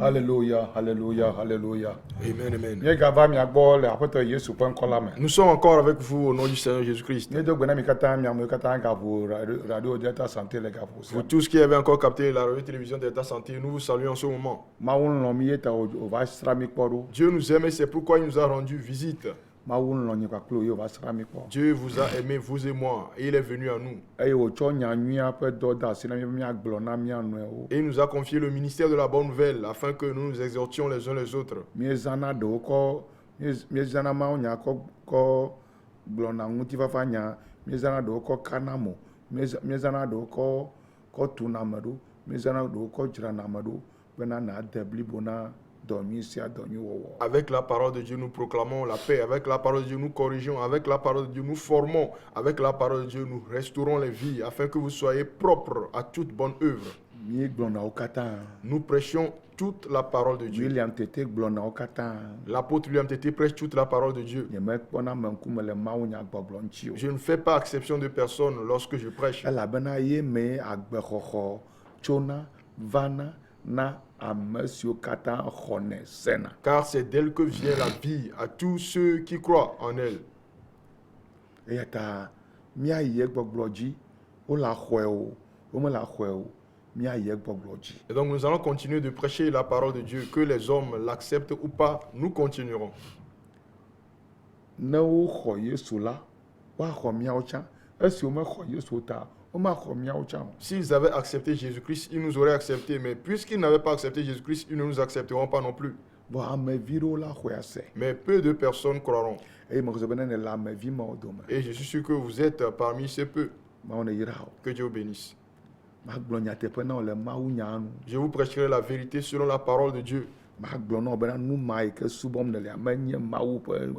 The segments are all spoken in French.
Alléluia, alléluia, alléluia. Amen, amen. Nye gava miagbo le apôtre Yesu pen kola me. Nous sommes encore avec vous au nom du Seigneur Jésus-Christ. Nye do gbena mi kata miamu kata gavu radio Delta Santé le gavu. Vous tous qui avez encore capté la radio-télévision d'État Santé, nous vous saluons en ce moment. Mawun lo mi yeta o va sra mi kporu. Dieu nous aime et c'est pourquoi il nous a rendu visite. Mawun lo nyi kwa klo yo va sra mi kpo. Dieu vous a aimé, vous et moi, et il est venu à nous. E o cho nya nwia pe do da sina mi agblo na mi anu e o. Et il nous a confié le ministère de la bonne nouvelle afin que nous nous exhortions les uns les autres. Mi zana do ko mi zana ma nya ko gblo na nguti fa nya mi zana do ko kanamo mi zana do ko tuna madu mi zana do ko jira na madu bena na debli bona dormi si a dormi wo. Avec la parole de Dieu, nous proclamons la paix. Avec la parole de Dieu, nous corrigeons. Avec la parole de Dieu, nous formons. Avec la parole de Dieu, nous restaurons les vies afin que vous soyez propres à toute bonne œuvre. Mi gblo na o kata. Nous prêchons toute la parole de Dieu. William Tete gblo na o kata. L'apôtre William Tété prêche toute la parole de Dieu. Ye me kpona menkume le mawu nya gbogbo nchi o. Je ne fais pas exception de personne lorsque je prêche. Ela bena ye me agbe xoxo tsona vana na ame siwo kata xɔne sena. Car c'est d'elle que vient la vie à tous ceux qui croient en elle. Eya ta miayi gbɔgblɔ dzi wo la xɔe o wo me la xɔe o miayi gbɔgblɔ dzi. Et donc nous allons continuer de prêcher la parole de Dieu. Que les hommes l'acceptent ou pas, nous continuerons. Ne wo xɔ Yesu la woaxɔ miawo tsã esi wo me xɔ Yesu ta wo maxɔ miawo tsã o. S'ils avaient accepté Jésus-Christ, ils nous auraient accepté. Mais puisqu'ils n'avaient pas accepté Jésus-Christ, ils ne nous accepteront pas non plus. Bon ame vi ɖewo la xɔe ase Mais peu de personnes croiront. eye me xɔse bena ne le ame vi mawo dome. Et je suis sûr que vous êtes parmi ces peu. Mawo ne yra o. Que Dieu vous bénisse. Magblɔ nyateƒe na wo le mawu nya nu. Je vous prêcherai la vérité selon la parole de Dieu. Magblɔ na wo bena nu ma yi ke subɔm ne lia menye mawu ƒe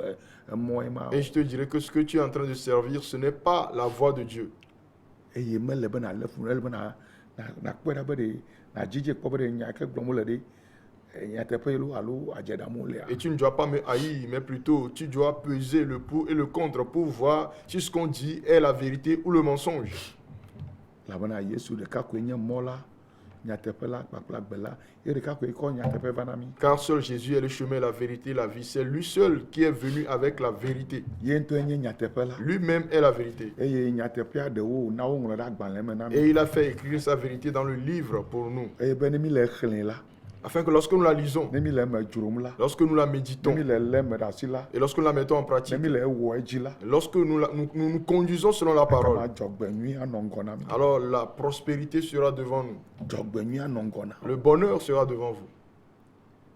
emɔ ye ma o. Et je te dirai que ce que tu es en train de servir, ce n'est pas la voix de Dieu. Eye mele bena le fu ele bena na kpɔe ɖa be ɖe na dzidze kpɔ be ɖe nya ke gblɔm wole ɖe nyateƒe lo alo adzeɖamu lea. Et tu ne dois pas me haïr, mais plutôt tu dois peser le pour et le contre pour voir si ce qu'on dit est la vérité ou le mensonge. Elabena Yesu ɖeka koe nye mɔ la nyateƒe la kpakple agbe la ye ɖeka koe kɔ nyateƒe va na mi. Car seul Jésus est le chemin, la vérité, la vie. C'est lui seul qui est venu avec la vérité. Ye ŋutɔe nye nyateƒe la. Lui-même est la vérité. Eye nyateƒea ɖewo na woŋlɔ ɖe agbalẽ me na mi. Et il a fait écrire sa vérité dans le livre pour nous. Eye be ne mi le xlẽ la Afin que lorsque nous la lisons, ne mi le eme dzrom la lorsque nous la ne méditons, mi le lé eme ɖe asi la et lorsque nous la mettons en ne pratique, mi le ewɔ edzi la lorsque nous nous conduisons selon la kama parole, dzɔgbenyui anɔ ŋgɔ na mi. alors la prospérité sera devant nous. Dzɔgbenyui anɔ ŋgɔ na. Le bonheur sera devant vous.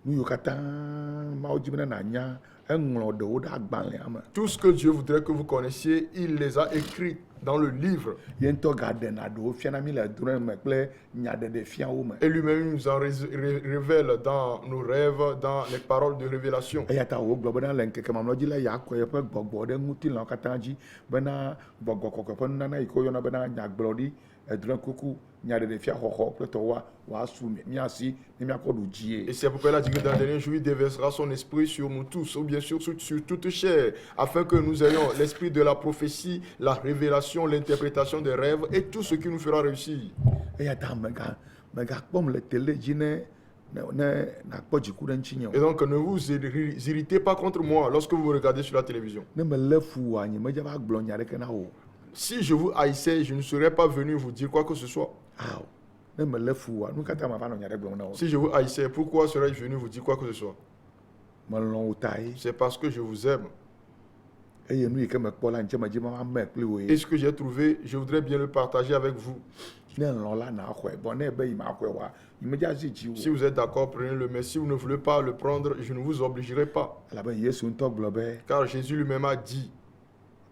Nu yiwo katã Mawu dzi bena nanya eŋlɔ ɖewo ɖe agbalẽa me. Tout ce que Dieu voudrait que vous connaissiez, il les a écrits dans le livre. Ye ŋutɔ gaɖena ɖewo fiana mi le drɔ̃e me kple nyaɖeɖe fiawo me. Et lui-même nous en révèle dans nos rêves, dans les paroles de révélation. Eya ta wogblɔ bena le ŋkeke mamlɔ dzi la yeakɔ yeƒe gbɔgbɔ ɖe ŋutilãwo katã dzi bena gbɔgbɔ kɔkɔe ƒe nunana yi ke woyɔna bena nyagblɔɖi edrɔ̃e kuku nyaɖeɖe fia xɔxɔ kple tɔwoa wòasu miasi ne miakɔ ɖu dzie. Et c'est pourquoi il a dit que dans le dernier jour, il déversera son esprit sur nous tous, ou bien sûr sur toute chair, afin que nous ayons l'esprit de la prophétie, la révélation, l'interprétation des rêves et tout ce qui nous fera réussir. Eya ta megakpɔm le télé dzi ne nakpɔ dziku ɖe ŋutinye Et o. donc ne vous irritez pas contre moi lorsque vous me regardez sur la télévision. Ne melé fu woa nye medze va gblɔ nya ɖeke na wo. Si je vous haïssais, je ne serais pas venu vous dire quoi que ce soit. Awo ne melé fu woa nu katã mava nɔ nya ɖe gblɔm na wo. Si je vous haïssais, pourquoi serais-je venu vous dire quoi que ce soit? Melɔ̃ wo ta ye C'est parce que je vous aime. eye nu yi ke mekpɔ la ŋtse medzi mama me kpli wo Et ye. ce que j'ai trouvé, je voudrais bien le partager avec vous. Ne lɔ̃ la na xɔe bɔn ne be yi ma xɔe wa yi medze asi dzi Si o. vous êtes d'accord, prenez-le. Mais si vous ne voulez pas le prendre, je ne vous obligerai pas. Elabena Yesu ŋutɔ gblɔ be Car Jésus lui-même a dit,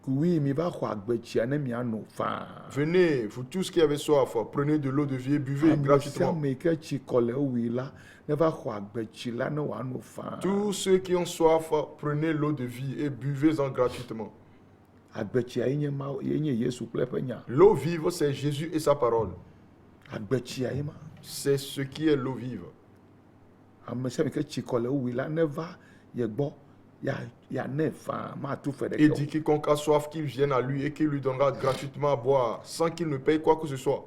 kuwi mi va xɔ agbetsia ne miano faa. venez, vous tous qui avez soif, prenez de l'eau de vie et buvez Ame sia gratuitement. ame yi ke tsi kɔ le ewui la ne va xɔ agbetsi la ne wòano faa. Tous ceux qui ont soif, prenez l'eau de vie et buvez-en gratuitement. Agbetsia ye nye Yesu kple eƒe nya. L'eau vive, c'est Jésus et sa parole. Agbetsia ye ma. C'est ce qui est l'eau vive. Ame sia ame yi ke tsi kɔ le ewui la ne va ye gbɔ ya ne faa matu fe Il ɖeke dit o. quiconque a soif qu'il vienne à lui et qu'il lui donnera gratuitement à boire sans qu'il ne paye quoi que ce soit.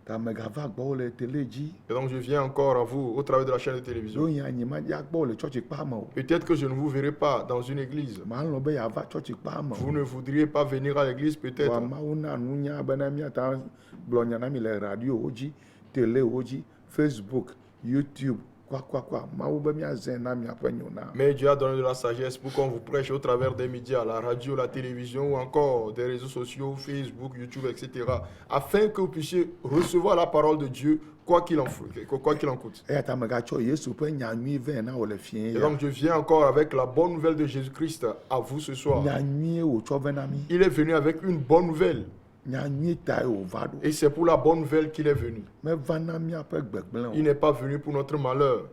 ta megava gbɔ le télé dzi Et donc je viens encore à vous au travers de la chaîne de ɖo télévision. nya nyima dza gbɔ le tsɔtsi kpa me o Peut-être que je ne vous verrai pas dans une église. malɔ be yeava tsɔtsi kpa me Vous ne voudriez pas venir à l'église o peut-être. wa mawu na nunya bena míata gblɔ nya na mi le radiowo dzi téléwo dzi Facebook YouTube kwakwa mawu be míazẽ na miaƒe nyo na Mais Dieu a donné de la sagesse pour qu'on vous prêche au travers des médias, la radio, la télévision ou encore des réseaux sociaux, Facebook, YouTube, etc. Afin que vous puissiez recevoir la parole de Dieu quoi qu'il en coûte. eya ta megatsɔ Yesu ƒe nyanyui vɛ na wò le fie Et ya donc je viens encore avec la bonne nouvelle de Jésus-Christ à vous ce soir. nyanyui wòtsɔ vɛ na mi Il est venu avec une bonne nouvelle. nyanyui tae wòva ɖo Et c'est pour la bonne nouvelle qu'il est venu. meva na míaƒe gbegblẽ Il o n'est pas venu pour notre malheur.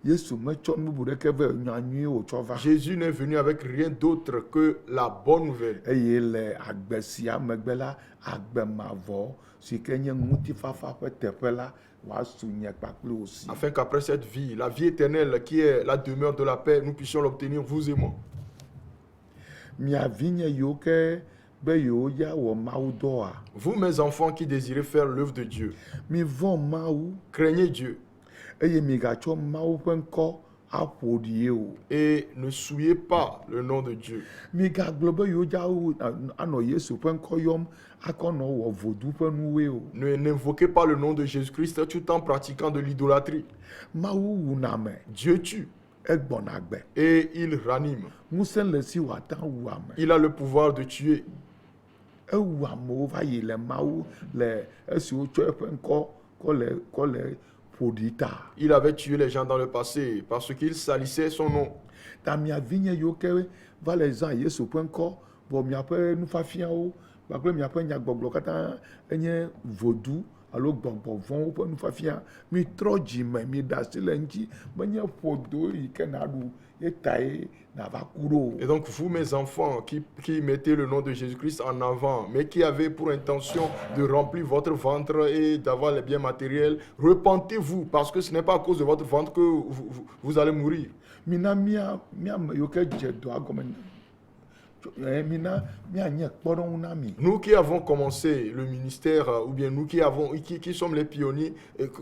Yesu metsɔ nu bubu ɖeke vɛ nyanyui wòtsɔ va Jésus n'est venu avec rien d'autre que la bonne nouvelle. eye le agbe sia megbe la agbe mavɔ si ke nye ŋutifafa ƒe teƒe la wòasu nye kpakple wò si Afin qu'après cette vie, la vie éternelle qui est la demeure de la paix, nous puissions l'obtenir, vous et moi. mia vinye yiwo ke be yewo ya wɔ mawu dɔa Vous, mes enfants qui désirez faire l'œuvre de Dieu, mivɔ mawu craignez Dieu eye migatsɔ mawu ƒe ŋkɔ aƒo ɖie o et ne souillez pas le nom de Dieu. migagblɔ be yewo dza anɔ Yesu ƒe ŋkɔ yɔm akɔ nɔ wɔ vodu ƒe nuwoe o N'invoquez pas le nom de Jésus-Christ tout en pratiquant de l'idolâtrie. mawu wuna ame Dieu tue egbɔna gbe et il ranime. ŋusẽ le si wòata wu ame Il a le pouvoir de tuer. ewu amewo va yi le mawu le esi wotsɔ eƒe ŋkɔ kɔ le ƒoɖi ta Il avait tué les gens dans le passé parce qu'il salissait son nom. ta mia vinye yiwo ke va le zã Yesu ƒe ŋkɔ vɔ miaƒe nufiafiawo kpakple miaƒe nyagbɔgblɔ katã enye vodu alo gbɔgbɔ vɔ̃wo ƒe nufiafia mitrɔ dzime mi ɖe asi le eŋuti menye ƒodo yi ke naɖu ye tae nava ku ɖo Et donc vous, mes enfants, qui mettez le nom de Jésus-Christ en avant, mais qui avez pour intention de remplir votre ventre et d'avoir les biens matériels, repentez-vous parce que ce n'est pas à cause de votre ventre que vous allez mourir. mina miame yiwo ke dze dɔa gɔme mina mianye kpɔɖeŋu na mi Nous qui avons commencé le ministère, ou bien nous qui sommes les pionniers,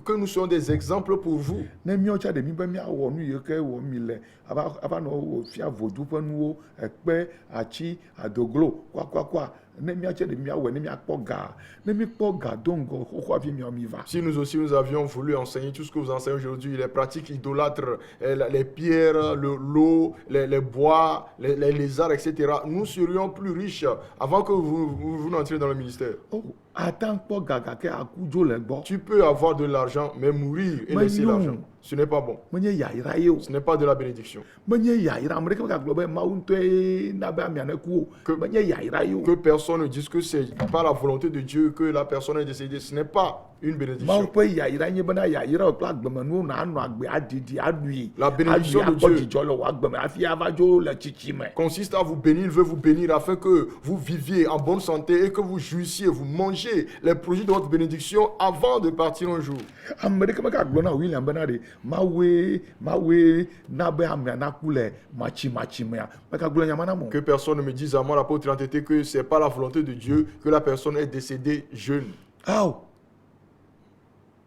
que nous soyons des exemples pour vous. ne míawo tsa ɖe mi be míawɔ nu yiwo ke wɔ mi le ava nɔ wɔ fia vodu ƒe nuwo ekpe atsi adoglo kwakwa ne míatse ɖe míawɔe ne míakpɔ ga ne míkpɔ ga do ŋgɔ xoxo hafi míawo mi va Si nous aussi nous avions voulu enseigner tout ce que vous enseignez aujourd'hui, les pratiques idolâtres, les pierres, l'eau, les bois, les lézards, etc., nous serions plus riches avant que vous n'entriez dans le ministère. o ata kpɔ ga gake aku dzo le gbɔ Tu peux avoir de l'argent, mais mourir et Mais laisser non. l'argent. Ce n'est pas bon. menye yayra ye o Ce n'est pas de la bénédiction. menye yayra ame ɖeke megagblɔ be mawu ŋutɔe na be amea ne ku Que- o menye yayra ye o Que personne ne dise que c'est par la volonté de Dieu que la personne est décédée. Ce n'est pas une mawu bénédiction. ƒe yayra nye bena yayra kple agbemenuwo na anɔ agbe adidi aɖui La bénédiction de akpɔ Dieu dzidzɔ le wò agbeme hafi ava dzo le tsitsi me Consiste à vous bénir, il veut vous bénir afin que vous viviez en bonne santé et que vous jouissiez, vous mangez les produits de votre bénédiction avant de partir un jour. ame ɖeke megagblɔ na William bena ɖe mawue na be amea naku le matsi mea megagblɔ nyama na mo Que personne ne me dise à moi, l'apôtre entêté, que c'est pas la volonté de Dieu que la personne est décédée jeune. ao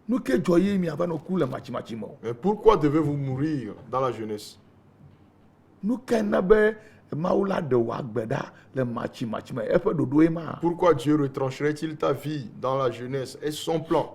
nu ke dzɔ ye miava nɔ ku le matsi me o Mais pourquoi devez-vous mourir dans la jeunesse? nu ke na be mawu la ɖe wò agbe ɖa le matsi me eƒe ɖoɖoe ma Pourquoi Dieu retrancherait-il ta vie dans la jeunesse et son plan?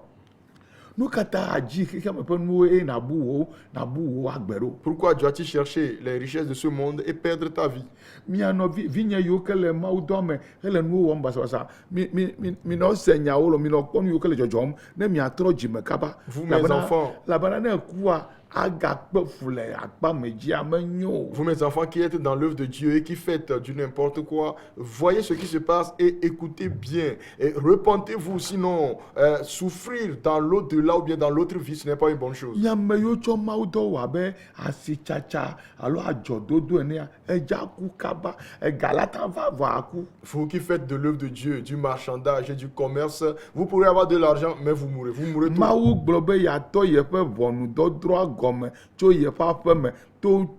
nu katã adzi xexea me ƒe nuwo eye nabu wo agbe ɖo Pourquoi dois-tu chercher les richesses de ce monde et perdre ta vie? mianɔ vinye yiwo ke le mawu dɔ me hele nuwo wɔm basabasa minɔ se nyawo lo minɔ kpɔ nu yiwo ke le dzɔdzɔm ne miatrɔ dzime kaba Vous, mes enfants. labana ne kua agakpe fu le akpa me dzia menyo Vous, mes enfants, qui êtes dans l'œuvre de Dieu et qui faites du n'importe quoi, voyez ce qui se passe et écoutez bien. Et repentez-vous, sinon souffrir dans l'au-delà ou bien dans l'autre vie, ce n'est pas une bonne chose. miame yiwo tsɔ mawu dɔ wɔ abe asitsatsa alo adzɔdodo enea edza ku kaba ega la ta va vɔ aku Vous qui faites de l'œuvre de Dieu, du marchandage et du commerce, vous pourrez avoir de l'argent, mais vous mourrez tout. mawu gblɔ be yeatɔ yeƒe ʋɔnudɔdrɔ̃a gɔme tso yeƒe aƒe me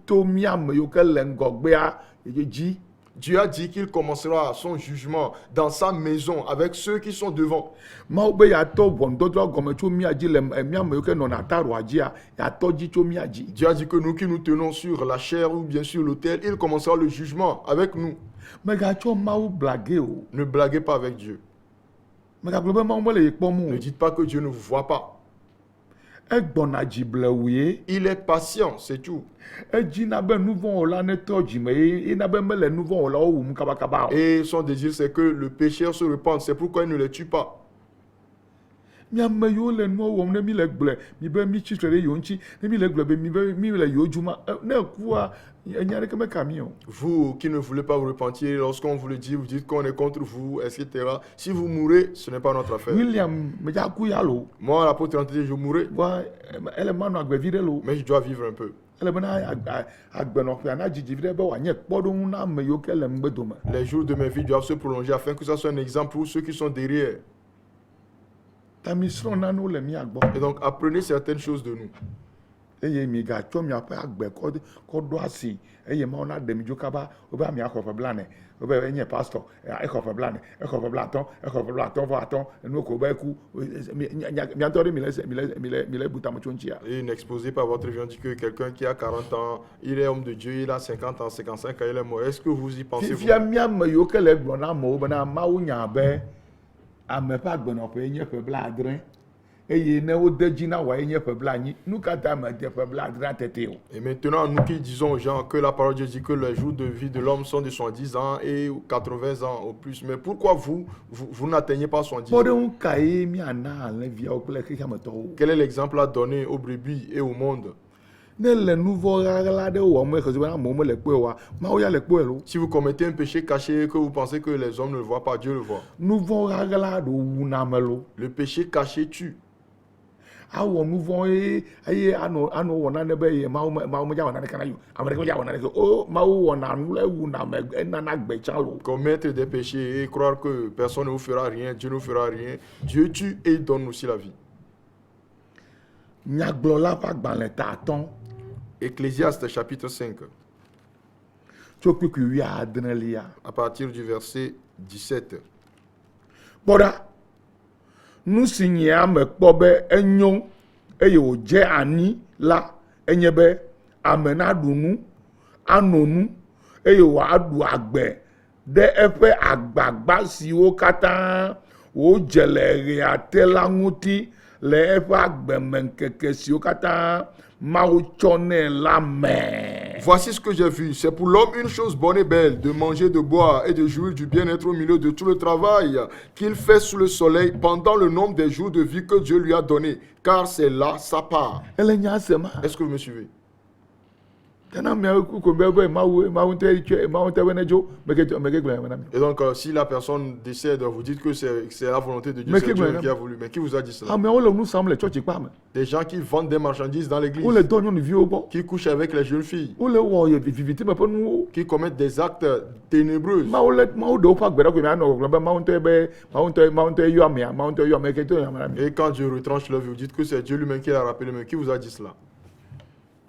to miame yiwo ke le ŋgɔgbea dzi Dieu a dit qu'il commencera son jugement dans sa maison avec ceux qui sont devant. Mawu be yatɔ ʋɔnudɔdrɔ̃ gɔme tso mía dzi le mía me yiwo ke nɔna taro dzia yatɔ dzi tso mía dzi. Dieu a dit que nous qui nous tenons sur la chair ou bien sur l'autel, il commencera le jugement avec nous. Megatsɔ Mawu blage o. Ne blaguez pas avec Dieu. Megagblɔ be Mawu mele ye kpɔm Ne o. dites pas que Dieu ne vous voit pas. Egbɔna dzi blewu Il est patient, c'est tout. Edzina be nu vɔ̃ wɔla netrɔ dzime ye yina be mele nu vɔ̃ wɔlawo wum kabakaba o. Et son désir, c'est que le pécheur se repente. C'est pourquoi il ne les tue pas. Miame yiwo le nuwo wɔm ne mi le gblɔ mi be mi tsitre ɖe yewo ŋuti ne mi le gblɔ be mi le yewo dzuma ne kua enya ɖeke meka mi o. Vous qui ne voulez pas vous repentir, lorsqu'on vous le dit, vous dites qu'on est contre vous, etc. Si vous mourrez, ce n'est pas notre affaire. William medzaku ya lo. Moi, l'apôtre a dit, je mourrai, Wa ele manɔ agbe vi ɖe lo. mais je dois vivre un peu. Ele bena agbenɔƒea na dzidzi vi ɖe be wòanye kpɔɖeŋu na ame yiwo ke le ŋugbedome. Les jours de ma vie doivent se prolonger afin que ça soit un exemple pour ceux qui sont derrière. Ta mi srɔ̃ nanewo le mia gbɔ. Et donc, apprenez certaines choses de nous. Eye migatsɔ miaƒe agbe kɔ ɖo asi eye Mawu na ɖe mi dzo kaba wobe miaxɔ ƒe blane wobe enye pastor exɔ ƒe blane exɔ ƒe blaatɔ̃ exɔ ƒe blaatɔ̃ vɔ atɔ̃ enu ko be eku miatɔ ɖe mi le butame tso ŋutia. Et n'exposez pas votre vie. On dit que quelqu'un qui a 40 ans, il est homme de Dieu, il a 50 ans, 55 ans, il est mort. Est-ce que vous y pensez vous? Fifia miame yiwo ke le gblɔ na amewo bena Mawu nya be ame ƒe agbenɔƒe nye ƒe blaadre eye ne wode dzi na wòa nye ƒe blaenyi nu ka ta me de ƒe blaadre tete o. Et maintenant, nous qui disons aux gens que la parole de Dieu dit que les jours de vie de l'homme sont de 70 ans et 80 ans au plus. Mais pourquoi vous n'atteignez pas 70 ans? Kpɔɖeŋu ka ye miana alẽviawo kple xexeametɔwo. Quel est l'exemple à donner aux brebis et au monde? Ne le nu vɔ ɣaɣla ɖe wɔm exɔ bena amewo mele kpɔe oa Mawu ya le kpɔe lo. Si vous commettez un péché caché que vous pensez que les hommes ne le voient pas, Dieu le voit. Nu vɔ ɣaɣla ɖo wuna ame lo. Le péché caché tue. Awɔ nu vɔ eye anɔ wɔ nane be ye Mawu medza wɔ naneke na yi o ame ɖeke medza wɔ naneke o Mawu wɔna nu le wuna ame enana gbe tsã lo. Commettre des péchés et croire que personne ne vous fera rien, Dieu ne vous fera rien. Dieu tue et il donne aussi la vie. Nyagblɔla ƒe agbalẽ ta atɔ̃ Ecclésiaste chapitre 5, tso kpikui 17 à partir du verset 17. Kpɔɖa nu si nye ame kpɔ be enyo eye wòdze anyi la enye be ame naɖu nu ano nu eye wòaɖu agbe ɖe eƒe agbagba siwo katã wòdze le ɣea te la ŋuti le eƒe agbemeŋkeke siwo katã Mawu tsɔ nɛ la me. Voici ce que j'ai vu. C'est pour l'homme une chose bonne et belle, de manger, de boire et de jouir du bien-être au milieu de tout le travail qu'il fait sous le soleil pendant le nombre des jours de vie que Dieu lui a donné, car c'est là sa part. Ele nya sema. Est-ce que vous me suivez? Tena miawo kuku be Mawu ŋutɔ tsɔe Mawu ŋutɔ be nedzo meke gblɔ ya na mi. Et donc, si la personne décède, vous dites que c'est la volonté de Dieu, Mais c'est qui Dieu me- qui a voulu. Mais qui vous a dit cela? Ameawo le nu sam le tsɔtsi kpa me. Des gens qui vendent des marchandises dans l'église, Wole dɔ nyɔnuviwo gbɔ. qui couchent avec les jeunes filles, Wole wɔ viviti me ƒe nuwo. qui commettent des actes ténébreux. Mawu ɖe woƒe agbe ɖe ko mianɔ gblɔm be Mawu ŋutɔ yɔ amea Mawu ŋutɔ yɔ ame ke to yɔ ame na mi. Et quand Dieu retranche leur vie, vous dites que c'est Dieu lui-même qui l'a rappelé. Mais qui vous a dit cela?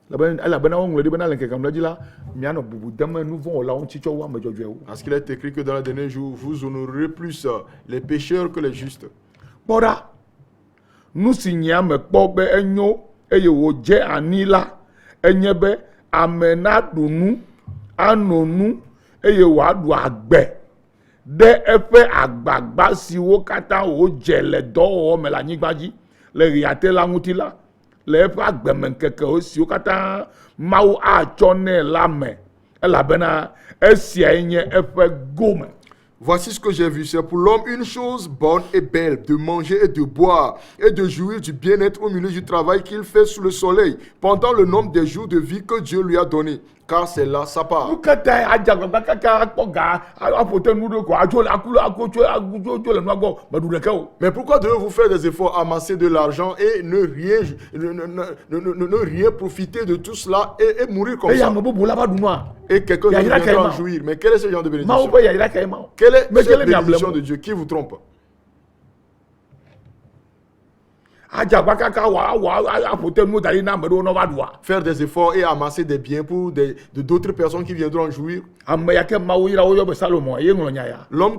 Elabena woŋlɔ ɖi bena le ŋkeke mlɔ dzi la mianɔ bubu dem nu vɔ̃ wɔlawo ŋuti tsɔ wu ame dzɔdzɔewo. Parce qu'il est écrit que dans les derniers jours, vous honorerez plus les pécheurs que les justes. Kpɔɖa nu si nye ame kpɔ be enyo eye wòdze anyi la enye be ame naɖu nu ano nu eye wòaɖu agbe ɖe eƒe agbagba siwo katã wòdze le dɔwɔwɔ me le anyigba dzi le ɣea te la ŋuti la le eƒe agbemeŋkekewo siwo katã Mawu atsɔ nɛ la me elabena esiae nye eƒe gome. Voici ce que j'ai vu. C'est pour l'homme une chose bonne et belle, de manger et de boire et de jouir du bien-être au milieu du travail qu'il fait sous le soleil pendant le nombre des jours de vie que Dieu lui a donné, car c'est là sa part. Nu katã adzagbagba kaka akpɔ ga aƒote nu ɖo ko atso le nua gbɔ meɖu ɖeke o. Mais pourquoi devez-vous faire des efforts, amasser de l'argent et ne rien profiter de tout cela et mourir comme eye ça? ame bubu la va ɖu nua. Et quelqu'un Il y a d'autre Ira viendra en Kaima. jouir. Mais quel est ce genre de Mawu bénédiction? ƒe yayra kae ma o. Quelle est Mais cette quel est bénédiction miablemo? de Dieu qui vous trompe? Faire des efforts et amasser des biens pour d'autres personnes qui viendront en jouir. L'homme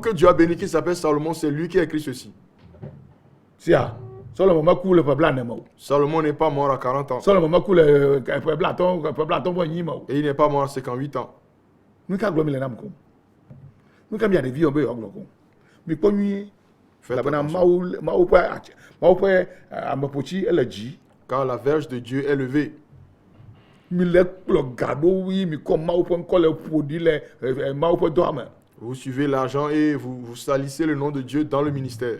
que Dieu a béni qui s'appelle Salomon, c'est lui qui a écrit ceci. Salomon n'est pas mort à 40 ans. Et il n'est pas mort à 58 ans. Car la verge de Dieu est levée. Vous suivez l'argent et vous salissez le nom de Dieu dans le ministère.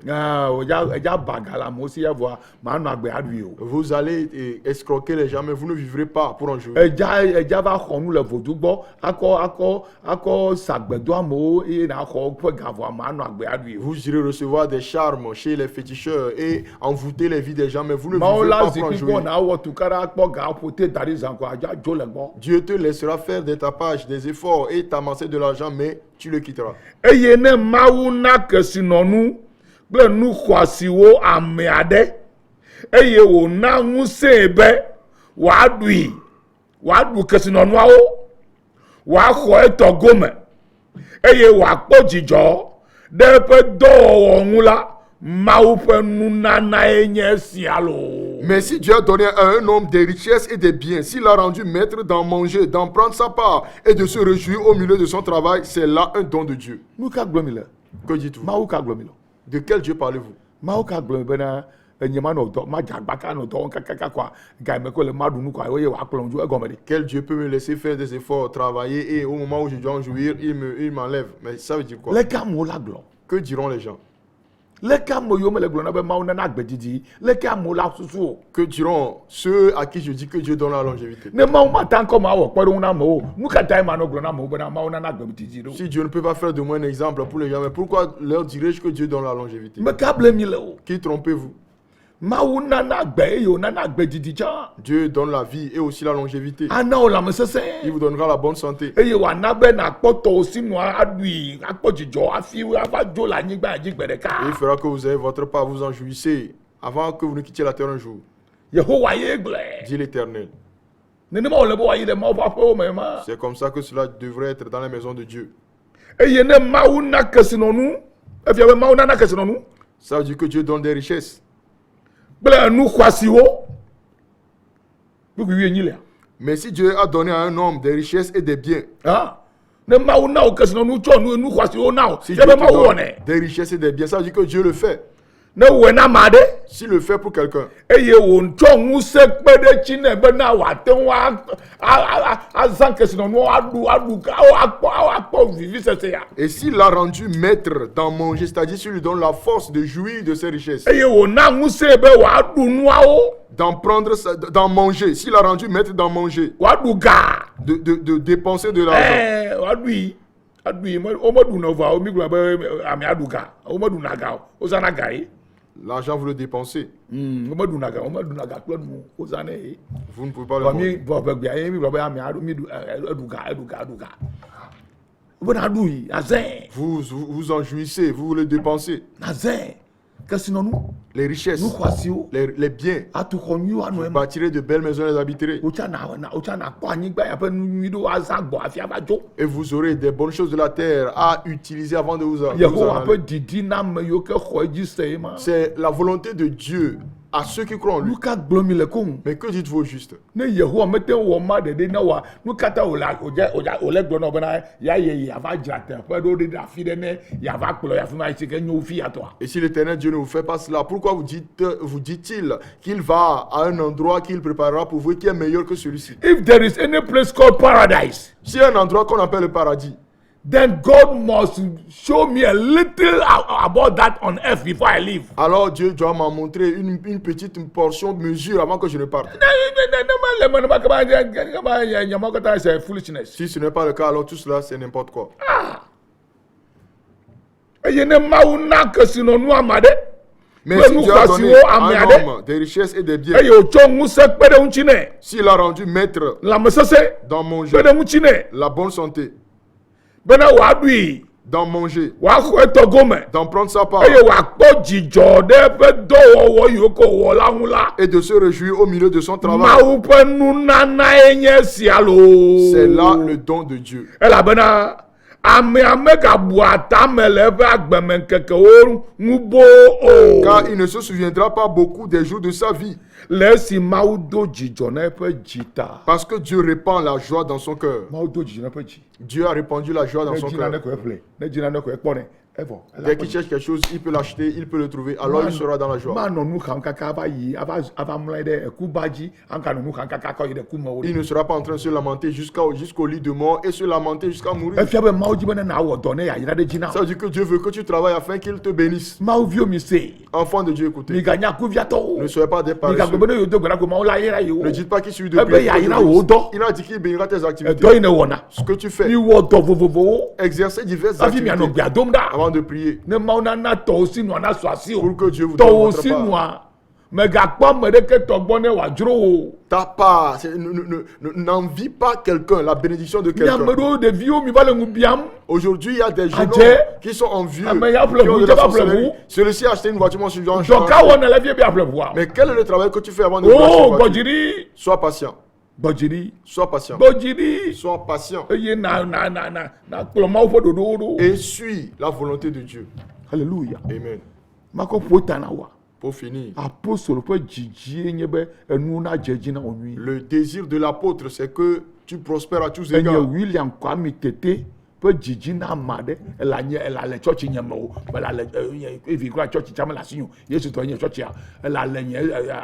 Vous allez escroquer les gens, mais vous ne vivrez pas pour en jouir. Vous irez recevoir des charmes chez les féticheurs et envoûter les vies des gens, mais vous ne vivrez pas pour en jouir. Dieu te laissera faire des tapages, des efforts et t'amasser de l'argent, mais tu le quitteras. Mais si Dieu a donné à un homme des richesses et des biens, s'il a rendu maître d'en manger, d'en prendre sa part et de se réjouir au milieu de son travail, c'est là un don de Dieu. Que dites-vous? De quel Dieu parlez-vous? Quel Dieu peut me laisser faire des efforts, travailler et au moment où je dois en jouir, il m'enlève. Mais ça veut dire quoi? Que diront les gens? Que diront ceux à qui je dis que Dieu donne la longévité? Si Dieu ne peut pas faire de moi un exemple pour les gens, mais pourquoi leur dirais-je que Dieu donne la longévité? Qui trompez-vous? Dieu donne la vie et aussi la longévité. Il vous donnera la bonne santé. Il fera que vous ayez votre part, vous en jouissez avant que vous ne quittiez la terre un jour. Dit l'Éternel. C'est comme ça que cela devrait être dans la maison de Dieu. Ça veut dire que Dieu donne des richesses. Mais si Dieu a donné à un homme des richesses et des biens, si Dieu te donne des richesses et des biens, ça veut dire que Dieu le fait. S'il le fait pour quelqu'un, et s'il l'a rendu maître d'en manger, c'est-à-dire s'il lui donne la force de jouir de ses richesses, d'en prendre, d'en manger, s'il l'a rendu maître d'en manger, de dépenser de l'argent, l'argent, vous le dépensez. Vous ne pouvez pas le manger. Vous en jouissez, vous le dépensez. Les richesses, les biens. Vous bâtirez de belles maisons et les habiterez. Et vous aurez des bonnes choses de la terre à utiliser avant de vous en aller. C'est la volonté de Dieu à ceux qui croient en lui. Mais que dites-vous au juste? Et si l'Éternel Dieu ne vous fait pas cela, pourquoi vous dit-il qu'il va à un endroit qu'il préparera pour vous qui est meilleur que celui-ci? If there is any place called paradise, s'il y a un endroit qu'on appelle le paradis, then God must show me a little about that on earth before I leave. Alors Dieu doit m'en montrer une petite portion de mesure avant que je ne parte. Si ce n'est pas le cas, alors tout cela c'est n'importe quoi. Mais si Dieu a donné à un homme des richesses et des biens, s'il a rendu maître dans manger, la bonne santé, d'en manger, w'axɔ etɔgo me d'en prendre sa part eye w'akpɔ dzidzɔ ɖe eƒe dɔwɔwɔ yiwo ke wɔ la ŋu la. et de se réjouir au milieu de son travail. Mawu ƒe nunanae nye sia loo. C'est là le don de Dieu. Elabena amea megabu atame le eƒe agbemeŋkekewo ŋu boo Car o. il ne se souviendra pas beaucoup des jours de sa vie. Le esi Mawu do dzidzɔ na eƒe dzi ta. Parce que Dieu répand la joie dans son cœur. Mawu do dzidzɔ na eƒe dzi. Dieu a répandu la joie dans Ne son dzi nane cœur. ko eƒle, ne dzi nane ko ekpɔnɛ, evɔ. Dès qu'il cherche quelque chose, il peut l'acheter, il peut le trouver. Alors il sera dans la joie. Manɔ nu xam kaka ava yi ava mlɔ ɖe ekuba dzi, anka nɔ nu xam kaka kɔ yi ɖe kumewo Il ɖe. ne sera pas en train de se lamenter jusqu'au lit de mort et se lamenter jusqu'à mourir. Efia be Mawu dzi be ne na wɔ dɔ ne yayra ɖe dzi na. Ça veut dire que Dieu veut que tu travailles afin qu'il te bénisse. Mawu viwo mi se. Enfant de Dieu, écoutez. Miganya kuviatɔwo. Ne soyez pas des Migagbe paresseux. be ne yewo do gbe na ko Mawu la yra yi o. Ne dites pas qu'il suffit de Ebe prier. yayra wo dɔ. Il a dit qu'il bénira tes activités. Ɛdɔ yi ne wɔna. Ce que tu fais, Mi wɔ dɔ vovovowo. exercer diverses Hafi mianɔ activités gbea dom ɖa. avant de prier. Ne Mawu nana tɔwo si nua na sɔ asi o. Pour que Dieu vous donne Tɔwo votre si part. nua. Megakpɔ ame ɖeke tɔ gbɔ ne wòadzro o. Ta part, n'envie pas quelqu'un, la bénédiction de Miame quelqu'un. ɖewo ɖeviwo mi va le ŋu biam. Aujourd'hui, il y a des jeunes Adje. hommes qui sont envieux, Ame ya ƒle qui ont ʋu, de dze la va ƒle sorcellerie. ʋu. Celui-ci a acheté une voiture, moi je suis en Dɔka change. wɔna le vie be aƒle ʋua. Mais quel est le travail que tu fais avant de acheter O une voiture? gbɔdziri. Sois patient, Gbɔdziri. sois patient, Gbɔdziri. sois patient Eye na kplɔ Mawu ƒe ɖoɖowo ɖo. et suis la volonté de Dieu. Hallelujah. Amen. Makɔ ƒo ta na wa. Pour finir, Apostole ƒe dzidzie nye be enu na dze dzi na wo nyuie. le désir de l'apôtre, c'est que tu prospères à tous Enye égards. William Kwame Tete ƒe dzidzi na ama ɖe ela le tsɔtsi nye me o mela le evi kura tsɔtsi tsame le asi o Yesu tɔ nye tsɔtsia ela le nye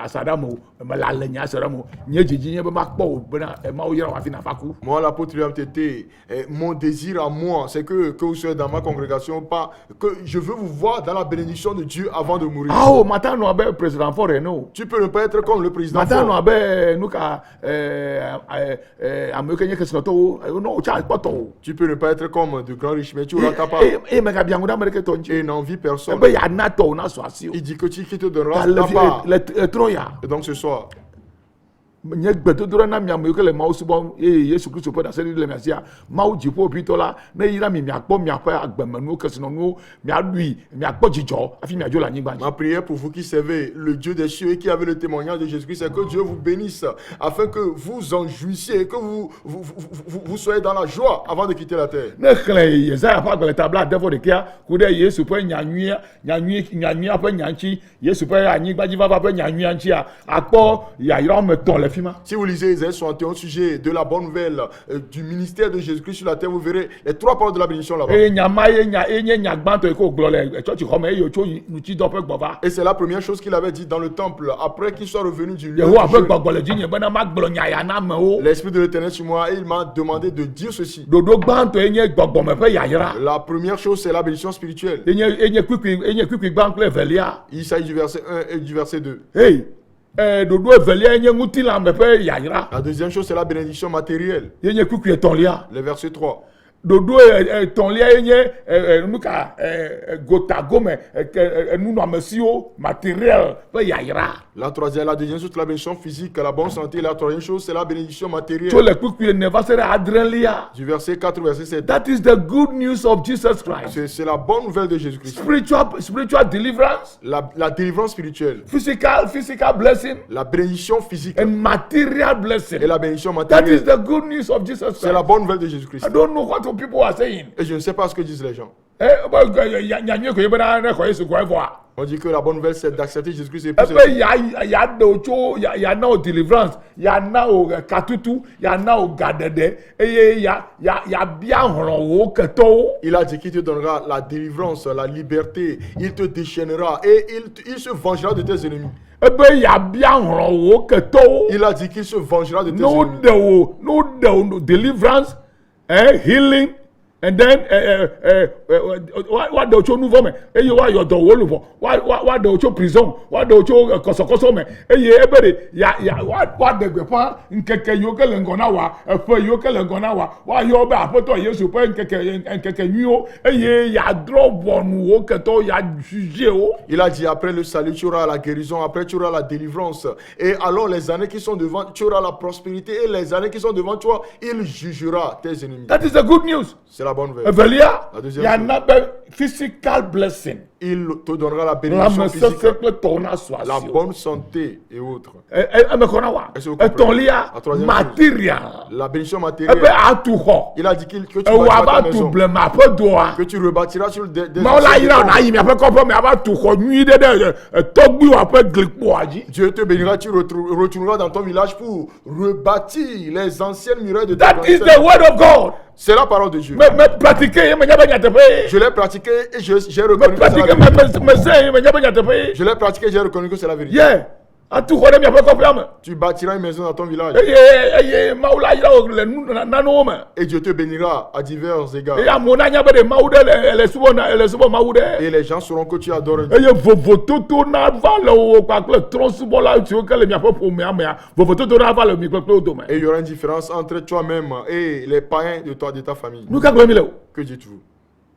asaɖa me o mela le nye asaɖa me o nye dzidzi nye be makpɔ o bena Mawu yra wo hafi nafa ku. Moi, l'apôtre William Tété, mon désir à moi, c'est que vous soyez dans ma congrégation, pas que je veux vous voir dans la bénédiction de Dieu avant de mourir. Awo mata nɔ abe president fɔre ene o Tu peux ne pas être comme le président mata nɔ Ford. abe nu ka ame yiwo ke nye kesinɔtɔwo no tsa kpɔtɔ o. Tu peux ne pas être comme de grands riches, mais tu auras ta part. Eye megabia ŋu ɖe ame ɖeke tɔ ŋuti. Et n'envie personne. Ebe yana tɔwo na sɔ asi o. Il dit que tu qui te donneras Ta ta part. le trɔ ya. Et donc ce soir, nye gbedodoɖa na miame yiwo ke le Mawu subɔm eye Yesu Kristo ƒe ɖaseri le mia sia Mawu dziƒoʋĩtɔ la ne yra mi miakpɔ miaƒe agbemenuwo kesinɔnuwo miaɖui miakpɔ dzidzɔ hafi miadzo le anyigba dzi. ma prière pour vous qui servez le Dieu des cieux et qui avez le témoignage de Jésus-Christ, c'est que Dieu vous bénisse afin que vous en jouissiez et que vous soyez dans la joie avant de quitter la terre. Ne xlẽ Yesaya ƒe agbalẽta blaade-vɔ-ɖekɛa ku ɖe Yesu ƒe nyanyuia ƒe nya ŋuti Yesu ƒe anyigbadzivava ƒe nyanyuia ŋutia akpɔ yayra woame etɔ̃ le fi ma. Si vous lisez Isaïe 61 au sujet de la bonne nouvelle du ministère de Jésus-Christ sur la terre, vous verrez les trois paroles de la bénédiction là-bas. Eye nyama ye nye nya gbãtɔ yi ke wògblɔ le tsɔtsixɔme eye wòtso ŋutidɔ ƒe gbɔ va. Et c'est la première chose qu'il avait dit dans le temple après qu'il soit revenu du lieu. Yehowa du ƒe jeûne. gbɔgbɔ le dzinye bena magblɔ nya ya na amewo. L'Esprit de l'Éternel sur moi et il m'a demandé de dire ceci. Ɖoɖo gbãtɔ ye nye gbɔgbɔme ƒe yayra. La première chose, c'est la bénédiction spirituelle. Enye kpikpi gbã kple evelia. Il s'agit du verset 1 et du verset 2. Hey, ɖoɖo evelia nye ŋutilãme ƒe yayra. La deuxième chose, c'est la bénédiction matérielle. Ye nye kpikpi etɔ̃lia. Le verset 3. Ɖoɖo etɔ̃lia ye nye nu ka gotagome nunɔamesiwo matériel ƒe yayra. La deuxième chose, c'est la bénédiction physique, la bonne santé. La troisième chose, c'est la bénédiction Tso matérielle. le kpikpi ene va se ɖe adrelia. Du verset 4 au verset 7. That is the good news of Jesus Christ. C'est la bonne nouvelle de Jésus-Christ. Spiritual deliverance, La délivrance spirituelle. physical blessing, La bénédiction physique. and material Et blessing. la bénédiction That is matérielle. the good news of Jesus C'est la Christ. bonne nouvelle de Jésus-Christ. I don't know what people are saying. Et je ne sais pas ce que disent les gens. Nyanyue ko ye bena ne xɔ Yesu kɔ evɔa. On dit que la bonne nouvelle, c'est d'accepter Jésus-Christ et puis c'est Ebe ya ɖe wo tso ya na wo deliverance, ya na wo katutu, ya na wo gaɖeɖe, eye ya bia hlɔ̃ wo ketɔwo. Il a dit qu'il te donnera la délivrance, la liberté. Il te déchaînera et il se vengera de tes ennemis. Ebe ya bia hlɔ̃ wo ketɔwo. Il a dit qu'il se vengera de tes No ennemis. no deliverance, healing, and then wa de o tso nu vɔ me eye wa yɔ dɔ wo lubɔ wa de o tso prison wa de o tso kɔsɔkɔsɔ me eye ebe de wa de gbeƒã nkeke yiwo ke le ŋgɔ na wa eƒe yiwo ke le ŋgɔ na wa yɔ be aƒetɔ Yesu ƒe nkeke nyuiwo eye ya drɔ ʋɔnu wo ketɔwo ya juge wo. Il a dit après le salut, tu auras la guérison, après tu auras la délivrance. Et alors les années qui sont devant, tu auras la prospérité. Et les années qui sont devant toi, il jugera tes ennemis. That is the good news. C'est la bonne nouvelle. Evelia, La il deuxième y chose. en a ben physical blessing. Il te donnera la La bénédiction me physique, sese tona soit. la bonne santé et autres. Me kona wa. Est-ce que vous comprenez? Etolia La troisième material. La bénédiction Ebe matérielle. atu ho. Il a dit que tu E bâtiras wa ta ba tu maison, ble ma pe doa. que tu rebâtiras sur des Ma la anciennes ira na décombres. yi mi ape ko me aba tu ho nyi de togbi wa pe glikpo aji. Dieu te bénira, tu retourneras dans ton village pour rebâtir les anciennes murailles de ta That is grande the terre. word of God. C'est la parole de Dieu. Me pratiquer me nyaba nyatepe. Je l'ai pratiqué et j'ai Me reconnu que c'est la pratiquer vérité. me say me nyaba nyatepe. Je l'ai pratiqué et j'ai reconnu que c'est la vérité. Yeah. Atu ho de mi ape ko pe am. Tu bâtiras une maison dans ton village Eye maula ira o le nanu me. et Dieu te bénira à divers égards. Ya mona nya be de maude ele subo maude. Et les gens sauront que tu adores Dieu. Eye vovototo na va le o kwa kle tron subo la tu o kele mi apo po me amea. Vovototo na va le mi kle o do me. Et il y aura une différence entre toi-même et les païens de ta famille. Nu ka gbe mi le o. Que dites-vous?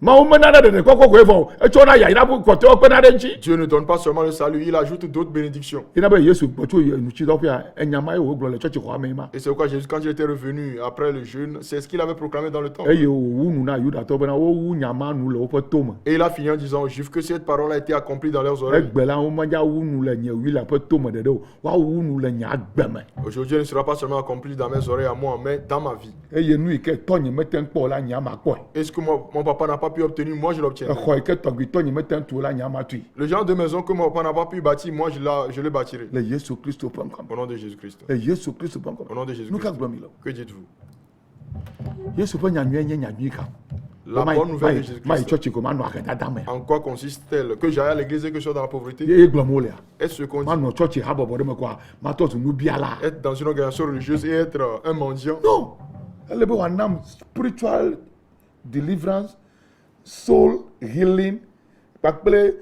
Ma o me na de koko ko evo. E cho na ya ira bu ko te o pe na de nchi. Dieu ne donne pas seulement le salut, il ajoute d'autres bénédictions. Ina be Yesu gbo cho nu chi do pia enyama e o glo le church ko amema. Et c'est pourquoi Jésus, quand il était revenu après le jeûne, c'est ce qu'il avait proclamé dans le temple. Eye o wu nu na yuda to be na o wu nyama nu le o pe to me. Et il a fini en disant aux Juifs que cette parole a été accomplie dans leurs oreilles. Egbe la o ma ja wu nu le nye wi la pe to me de o. Wa wu nu le nya agbe me. Aujourd'hui, elle ne sera pas seulement accomplie dans mes oreilles à moi, mais dans ma vie. Eye nu ke to nye meten kpo la nya ma ko. Et ce que mon papa n'a pas pu obtenir, moi je l'obtiens. Exɔ yi ke tɔgbitɔ nye mete ŋu tu la nya ma tui. Le genre de maison que mon papa n'a pas pu bâtir, moi je le bâtirai. Le Yesu Kristo ƒe ŋkɔ me. Au nom de Jésus-Christ. Le Yesu Kristo ƒe ŋkɔ Au me. nom de Jésus-Christ. Nu ka gblɔm mi le o. Que dites-vous? Yesu ƒe nyanyuie nye nyanyui ka. La bonne nouvelle de Ma yi Jésus-Christ. tsɔtsi ko ma nɔ akɛdada me. En quoi consiste-t-elle? Que j'aille à l'église et que je sois dans la pauvreté? Ye gblɔm wo lea. Est-ce qu'on Ma dit nɔ tsɔtsi habɔbɔ ɖe me kɔa ma tɔ zu nubiala. être dans une organisation religieuse et être un mendiant? No. Ele be wòanam spiritual deliverance, soul healing, kpakple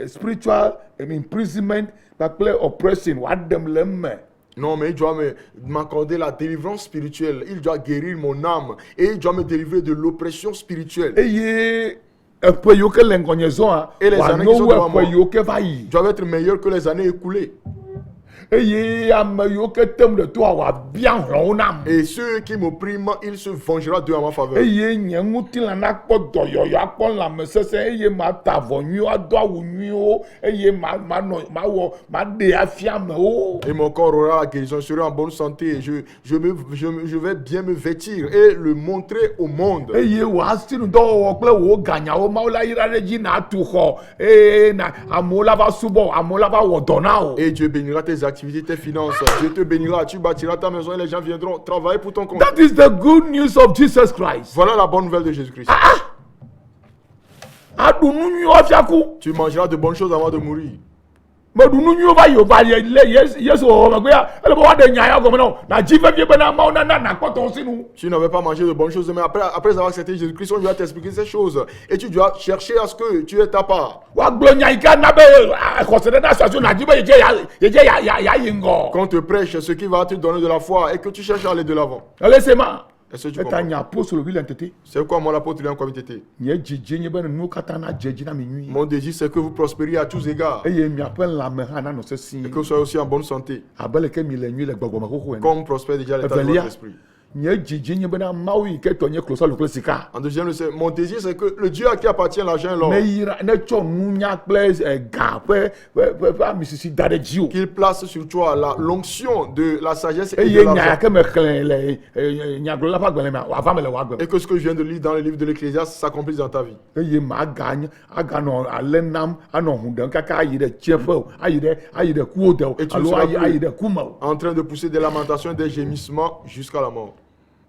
spiritual imprisonment, kpakple oppression wòaɖem le eme. Non, mais il doit m'accorder la délivrance spirituelle. Il doit guérir mon âme et il doit me délivrer de l'oppression spirituelle. Eye eƒe yiwo ke le ŋgɔnye zɔa Et les années qui wòanyo sont wu devant moi. eƒe yiwo ke va yi. Doivent être meilleurs que les années écoulées. Eye ame yiwo ke tem ɖe toa wòabia hlɔ̃wo nam. Et ceux qui m'oppriment, il se vengera d'eux en ma faveur. Eye nye ŋutilã nakpɔ dɔyɔyɔ akpɔ lãmesesẽ eye mata avɔ nyuiwo ado awu nyuiwo eye maɖe afia amewo. Et mon corps aura la guérison, je serai en bonne santé. Je vais bien me vêtir et le montrer au monde. Eye wòasi nudɔwɔwɔ kple wò ganyawo mawo la yra ɖe dzi na tu xɔ eye na amewo la va subɔ amewo la va wɔ dɔ na o. Et Dieu bénira tes activités, tes finances. Dieu te bénira, tu bâtiras ta maison et les gens viendront travailler pour ton compte. That is the good news of Jesus Christ. Voilà la bonne nouvelle de Jésus-Christ. Aɖu nu nyuiwo fiaku. Tu mangeras de bonnes choses avant de mourir. Meɖu nu nyuiwo va yi o va le Yesu wɔwɔ megbea ele be woaɖe nya ya gɔme na o na dzi vevie bena Mawu nana nakpɔtɔ si nu. Tu n'avais pas mangé de bonnes choses, mais après avoir accepté Jésus-Christ, on lui a t'expliquer ces choses. Et tu dois chercher à ce que tu aies ta part. Woagblɔ nya yi ke na be xɔse ɖe na suasu na dzi be yedze ya yi ŋgɔ. Qu'on te prêche ce qui va te donner de la foi et que tu cherches à aller de l'avant. Ele se ma. Est-ce que tu Eta comprends? nye apostolo bi le ntete. C'est quoi moi l'apôtre en communauté? Nye dzidzi nye be nuwo katã na dze dzi na mi nyui. Mon désir c'est que vous prospériez à tous égards Eye miaƒe lãme hã nanɔ sesĩe. et que vous soyez aussi en bonne santé, Abe leke mi le nyui le gbɔgbɔme xoxo ene. comme prospère déjà l'état de Evelia. votre esprit. Nye dzidzi nye bena Mawu yi ke tɔ nye klosalo kple sika. En deuxième, mon désir c'est que le Dieu à qui appartient l'argent et l'or, Ne yira ne tsɔ nunya kple ga ƒe amisisi da ɖe dzi o. qu'il place sur toi l'onction de la sagesse et de Eye nya l'argent. yake me xlẽ le nyagblɔla ƒe agbalẽ mea wòava me le wòagbe. Et que ce que je viens de lire dans le livre de l'Ecclésiaste s'accomplisse dans ta vie. Eye aganɔ ale nam anɔ hu ɖem kaka ayi ɖe tsiẽƒe o ayi ɖe kuwo de o Et tu alo seras ayi plus ɖe ku me o. en train de pousser des lamentations et des gémissements jusqu'à la mort.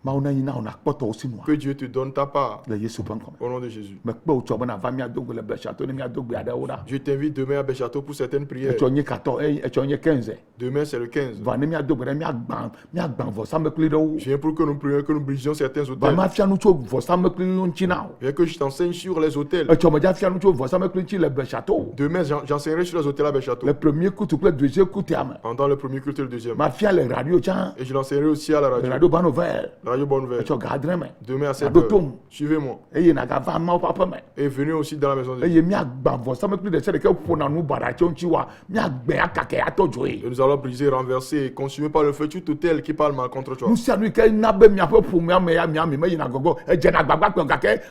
Mawu na yi na wòna kpɔtɔ si nua Que Dieu te donne ta part le Yesu ƒe ŋkɔ me. au nom de Jésus. Mekpe wò tsɔ bena va miado gbe le Bɛsiato ne miado gbe aɖewo ɖa. Je t'invite demain à Béchateau pour certaines prières. Etsɔ nye 14 etsɔ nye 15 Demain c'est le 15. va ne miado gbe ɖe miagbã vɔsamlekpui ɖewo. Je viens pour que nous prions, que nous brisions certains Va hôtels. mafia nu tso vɔsamlekpui ŋuti na o. Viens que je t'enseigne sur les hôtels. Etsɔ medza fia nu tso vɔsamlekpui ŋuti le Bɛsiato. Demain j'enseignerai sur les hôtels à Béchateau. Le premier kutu kple deuxième kutia me. Pendant le premier culte et le deuxième. Mafia le radio tsã Et je l'enseignerai aussi à la le radio. radio Banovel. La Radio Bonne Nouvelle. etsɔ gadre me Demain à 7 aɖo heures. tom Suivez-moi. eye nagava ameawo ƒe aƒe me Et venez aussi dans la maison de Dieu. eye miagba vɔsamlekpui ɖe sia ɖeke ƒona nu baɖa tso ŋuti wa miagbɛ akake atɔ dzo Et ye nous allons briser, renverser, consumé par le feu tout hôtel qui parle mal contre toi. nu sia nu yi ke na be miaƒe ƒomea me ya miami meyina gbɔgbɔ edzena agbagba kpɛ gake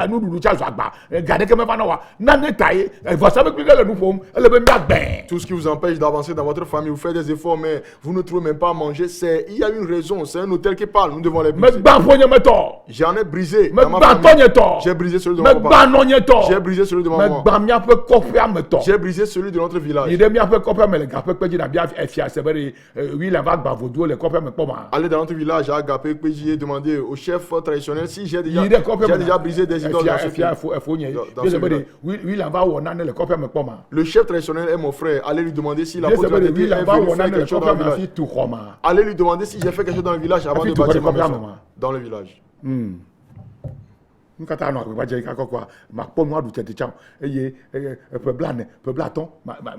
nuɖuɖu tsa zu agba ga ɖeke meva na wa nane ta ye vɔsamlekpui ɖe le nu ƒom ele be miagbɛ. Tout ce qui vous empêche d'avancer dans votre famille, vous faites des efforts, mais vous ne trouvez même pas à manger, il y a une raison, c'est un hôtel qui parle, nous devons les briser. megba ƒonyemetɔ J'en ai brisé dans ma megba famille. tɔnyetɔ J'ai brisé celui de mon megba papa. nɔnyetɔ J'ai brisé celui de ma maman. megba miaƒe kɔƒea me tɔ J'ai brisé celui de notre yi village. ɖe miaƒe kɔƒea me le gaƒe kpedzi na bia efia se be ɖe William va gba voduwo le kɔƒea me kpɔ ma. Allez dans notre village à Agapé, Péji, et demander au chef traditionnel si j'ai déjà, yi ɖe kɔƒea j'ai déjà brisé des idoles dans ce efia pays. efo nye Dans ye ce se be ɖe village. William va wɔ nane le kɔƒea me kpɔ ma. Le chef traditionnel est mon frère. Allez lui demander si la ye se porte be de ɖe Dieu est William va venue wɔ faire nane le quelque chose dans kɔƒea le me village. hafi tu xɔ ma. Allez lui demander si j'ai fait quelque chose dans le village avant Hafi de tu bâtir xɔ ma ɖe kɔƒea maison. me ma. Dans le village. Nu katã anɔ agbagba dze ka kɔkɔa makpɔ nu aɖu tete tsam eye ƒe blane ƒe blatɔ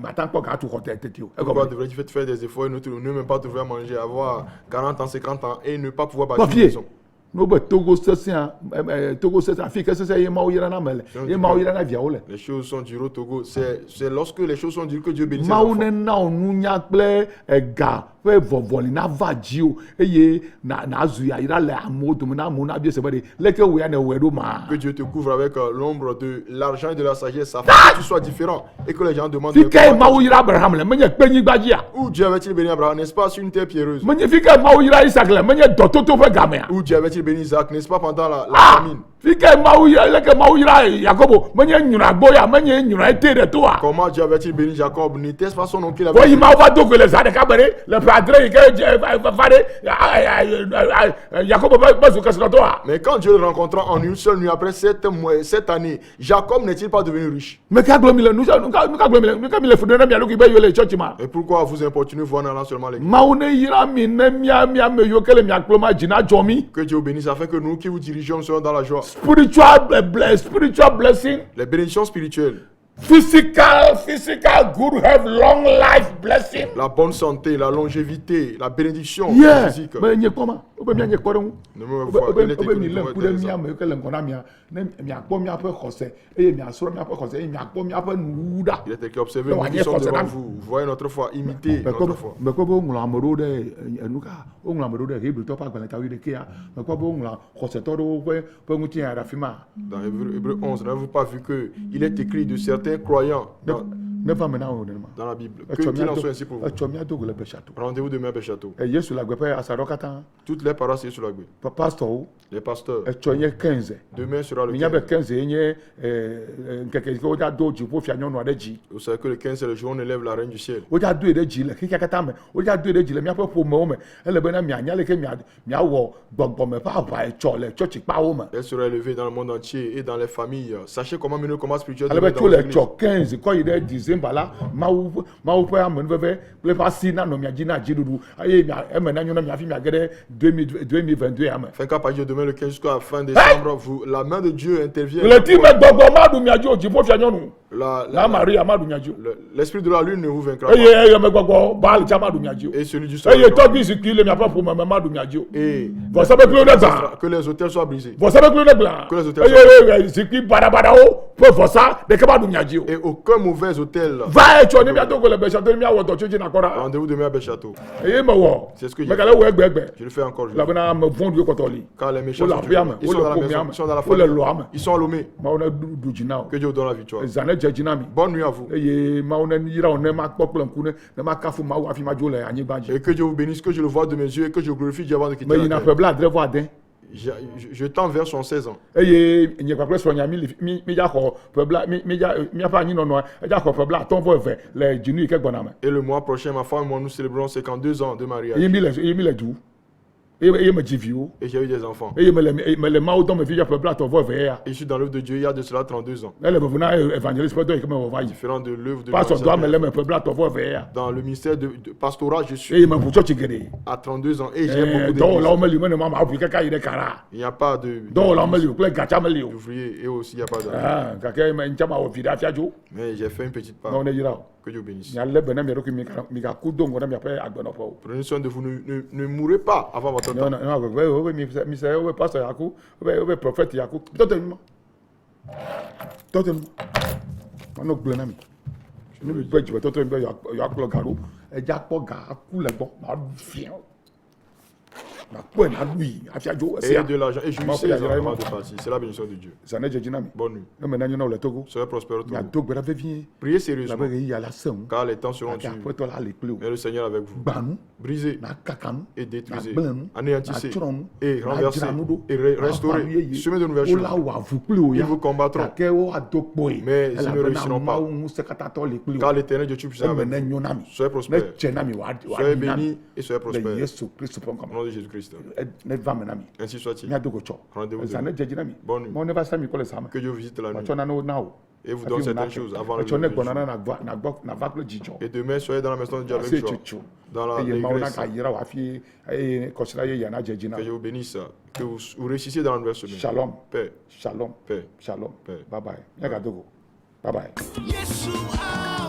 mata kpɔ gatu xɔ tete o. Pourquoi devrais-tu faire des efforts et ne même pas trouver à manger, avoir 40 ans, 50 ans et ne pas pouvoir bâtir une Papier. maison? n'o be Togo sesẽ Togo sesẽ afi ke sesẽ ye Mawu yirana me le ye Mawu yirana viawo le. Les choses sont dures au Togo. C'est lorsque les choses sont dures que Dieu bénit ses Mawu enfants. ne na wo nunya kple ga ƒe vɔvɔli na va dziwo eye nazu yayira le amewo dome na amewo na bia se be ɖe leke wo ya ne wɔe ɖo ma. Que Dieu te couvre avec l'ombre de l'argent et de la sagesse afin que tu sois différent et que les gens demandent Fi ke Mawu yira Abraham le menye kpenyigba dzia. où Dieu avait-il béni Abraham, n'est-ce pas sur une terre pierreuse? Menye fi ke Mawu yira Isaac le menye dɔtoto ƒe gamea. Où Dieu avait-il béni Isaac, n'est-ce pas pendant la Ah! famine? Fi ke Mawu yira leke Mawu yira Yakobo menye nyuna gboya menye nyuna ete ɖe toa. Comment Dieu avait-il béni Jacob? N'était-ce pas son nom qu'il Woyi avait béni? Mawu va do go le za ɖeka be ɖe le ƒe adre yi ke va ɖe Yakobo be zu kesinɔtɔa. Mais quand Dieu le rencontra en une seule nuit après 7 années, Jacob n'est-il pas devenu riche? Meka gblɔ mi le nuka gblɔ mi le nuka mi le fudo ne mia ɖokui be yewo le tsɔtsi ma. Et pourquoi vous importunez vous en allant seulement l'église? Mawu ne yira mi ne mia me yiwo ke le mia kplɔ ma dzi na dzɔ mi. Que Dieu vous bénisse afin que nous qui vous dirigeons soyons dans la joie. Spiritual blessing, Les bénédictions spirituelles, physical good health, long life blessing. la bonne santé, la longévité, la bénédiction Yeah, physique. me nye kpɔma, o be mia nye kpɔ ɖe ŋu. Ne me O voit- be il était mi connu le pour ŋku ɖe être mia ça. me ke le ŋgɔ na mia ne miakpɔ miaƒe xɔse eye miasrɔ̃ miaƒe xɔse eye miakpɔ miaƒe nuwuwu ɖa. Il était observé, Mais nous on y qui est sommes forcément. devant vous. Vous voyez notre foi, imitez notre foi. Mekpɔ be woŋlɔ ame ɖewo ɖe enu ka woŋlɔ ame ɖewo ɖe Hebritɔ ƒe agbalẽ ta 11 mekpɔ be woŋlɔ xɔsetɔ ɖewo ƒe ŋutilã ɖe afi ma. Dans Hébreux 11, n'avez-vous pas vu qu'il est écrit de certains croyants Ne va me na wo nenema. dans la Bible? Etsɔ Qu'il en soit ainsi pour vous. etsɔ mia do go le Betshato. Rendez-vous demain à Béchâteau. Yesu le agbeƒe asaɖɔ katã. Toutes les paroisses sont sur la grille. Pastɔwo Les pasteurs. etsɔ nye 15. Demain sera le Minya be 15. 15 ye nye nkeke yi ke wodza do dziƒofia nyɔnu aɖe dzi. Vous savez que le 15 c'est le jour où on élève la reine du ciel. Wodza doe ɖe dzi le xexea katã me. Wodza doe ɖe dzi le miaƒe ƒomewo me. Ele bena mianya leke miawɔ gbɔgbɔme ƒe aʋa etsɔ le tsɔtsi kpawo me. Elle sera élevée dans le monde entier et dans les familles. Sachez comment mener le combat spirituel Ale dans be tso les le églises. tsɔ 15 kɔ yi ɖe December la Mawu ƒe amenuveve kple eƒe asi nanɔ mia dzi na dziɖuɖu eye eme na nyo na miafi miage ɖe 2022 ya me. Fin qu'à partir de demain le 15 jusqu'à la fin décembre, la main de Dieu intervient. Ɣleti me gbɔgbɔ maɖu mia dzi o dziƒofia nyɔnu. La- La Maria maɖu mia dzi o. L'esprit de la lune ne vous vaincra pas. Eye eye me gbɔgbɔ Baal tsa maɖu mia dzi o. Et celui du soleil. Eye tɔgbi zikpui le miaƒe ƒome me maɖu mia dzi o. Et Vɔsabekpliwo ne gbã. que les hôtels soient brisés. Vɔsabekpliwo ne gbã. Que les hôtels Eye zikpui baɖabaɖawo ƒe vɔsa ɖeke maɖu mia dzi o. Et aucun mauvais hôtel. Va etsɔ ne miado go le Betshato ne miawɔ dɔ tso dzi nakɔ ɖa. Rendez-vous demain à Béchâteau. Eye mewɔ. C'est ce que j'ai Megale wɔ egbegbe. Je le fais encore. Elabena ame vɔ̃ɖiwo kɔtɔ li. Car les méchants Wole sont aƒea me, toujours- ils sont dans la wole maison, ƒomea me, ils sont dans la wole famille. lɔa me. Ils sont à Lomé. Mawu ne ɖu dzi na o. Que Dieu vous donne la victoire. Zã ne dze dzi na mi. Bonne nuit à vous. Eye Mawu ne yira wo ne makpɔ kple ŋku ne makafu Mawu hafi madzo le anyigba dzi. Et que Dieu vous bénisse, que je le vois de mes yeux et que je glorifie Dieu avant de quitter la Meyina terre. ƒe blaadre-vɔ-ade. Je tends vers 16 ans. Eye nye kpakple srɔ̃nya mídzaxɔ miaƒe anyinɔnɔa edzaxɔ ƒe blaatɔ̃-vɔ-eve le dzinu yi ke gbɔna me. Et le mois prochain, ma femme et moi, nous célébrons 52 ans de mariage. Eye mi le du. Eye me dzi viwo. Et j'ai eu des enfants. Eye mele Mawu dɔm me fi ƒe blaatɔ̃-vɔ-eve ya. Et je suis dans l'œuvre de Dieu il y a de cela 32 ans. Ele vovo na evangeliste ƒe dɔ yi ke me wɔ va yi. Différent de l'œuvre de Pastor do ame Dieu. le me ƒe blaatɔ̃-vɔ-eve ya. Dans le ministère de pastorat, je suis Eye me ʋu tsɔtsi geɖe. à 32 ans et j'ai beaucoup Dɔwɔlawo d'églises. meli o mene ma aʋui kaka yi ɖe kara. Il n'y a pas de Dɔwɔlawo meli o kple gatsa meli o. d'ouvriers et aussi il n'y a pas de... Gake ntsa ma wɔ vi ɖe afia dzo. Mais j'ai fait une petite part. Mawu ne yira o. Que Dieu bénisse. Mialé be ne mia ɖokui migaku do ŋgɔ ne miaƒe agbenɔƒewo. Prenez soin de vous, ne mourrez pas avant votre votre Non, temps. non, non, oui, misère, oui, pasteur Yakou, oui, prophète Yakou. Totalement. Totalement. On a besoin de nous. Nous pouvons dire, totalement, il y a un garou, et il y a un garou, là, bon, on a fier. Et de l'argent. Et jouissez avant de partir. C'est la bénédiction de Dieu. Bonne nuit. Soyez prospères tout le monde. Priez sérieusement. Car les temps seront durs. Mais le Seigneur avec vous. Brisez et détruisez, anéantissez et renversez et restaurez. Semez de nouvelles choses. Ils vous combattront. Mais ils ne réussiront pas. Car l'Éternel Dieu Tout-Puissant est avec vous. Soyez prospères. Soyez bénis et soyez prospères. Au nom de Jésus-Christ. Ainsi soit-il. Rendez-vous demain. Bonne nuit. Que Dieu visite la nuit et vous donne certaines choses avant le jour. Et demain, soyez dans la maison de Dieu avec joie. Dans l'église. Que Dieu vous bénisse. Que vous réussissiez dans la nouvelle semaine. Shalom. Paix. Shalom. Paix. Shalom. Paix. Bye bye. Bye bye. Yeshua.